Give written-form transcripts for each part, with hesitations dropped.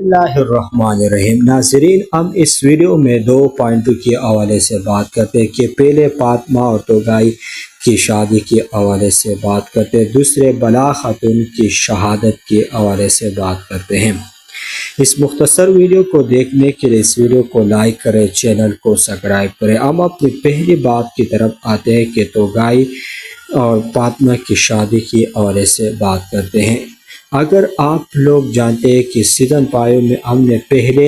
اللہ الرحمن الرحیم۔ ناظرین، ہم اس ویڈیو میں 2 پوائنٹوں کے حوالے سے بات کرتے ہیں کہ پہلے فاطمہ اور توغائی کی شادی کے حوالے سے بات کرتے ہیں، دوسرے بلا خاتون کی شہادت کے حوالے سے بات کرتے ہیں۔ اس مختصر ویڈیو کو دیکھنے کے لیے اس ویڈیو کو لائک کریں، چینل کو سبسکرائب کریں۔ ہم اپنی پہلی بات کی طرف آتے ہیں کہ توغائی اور فاطمہ کی شادی کے حوالے سے بات کرتے ہیں۔ اگر آپ لوگ جانتے ہیں کہ سیزن 5 میں ہم نے پہلے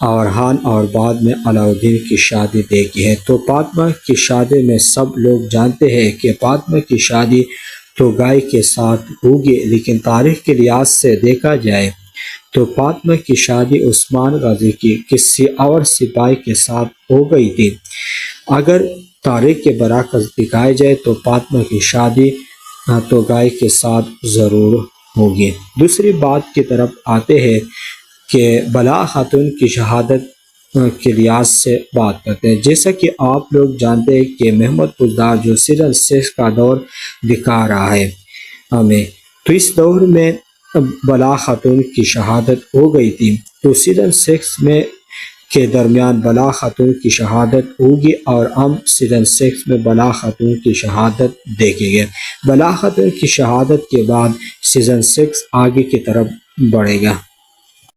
اورحان اور بعد میں علاؤالدین کی شادی دیکھی ہے، تو فاطمہ کی شادی میں سب لوگ جانتے ہیں کہ فاطمہ کی شادی توغائی کے ساتھ ہوگی، لیکن تاریخ کے لحاظ سے دیکھا جائے تو فاطمہ کی شادی عثمان غازی کی کسی اور سپاہی کے ساتھ ہو گئی تھی۔ اگر تاریخ کے برعکس دکھایا جائے تو فاطمہ کی شادی توغائی کے ساتھ ضرور ہوگی۔ دوسری بات کی طرف آتے ہیں کہ بلا خاتون کی شہادت کے لحاظ سے بات کرتے ہیں۔ جیسا کہ آپ لوگ جانتے ہیں کہ محمد گلزار جو سیزن 6 کا دور دکھا رہا ہے ہمیں، تو اس دور میں بلا خاتون کی شہادت ہو گئی تھی، تو سیزن 6 میں کے درمیان بلا خاتون کی شہادت ہوگی اور ہم سیزن 6 میں بلا خاتون کی شہادت دیکھیں گے۔ بلا خاتون کی شہادت کے بعد سیزن 6 آگے کی طرف بڑھے گا۔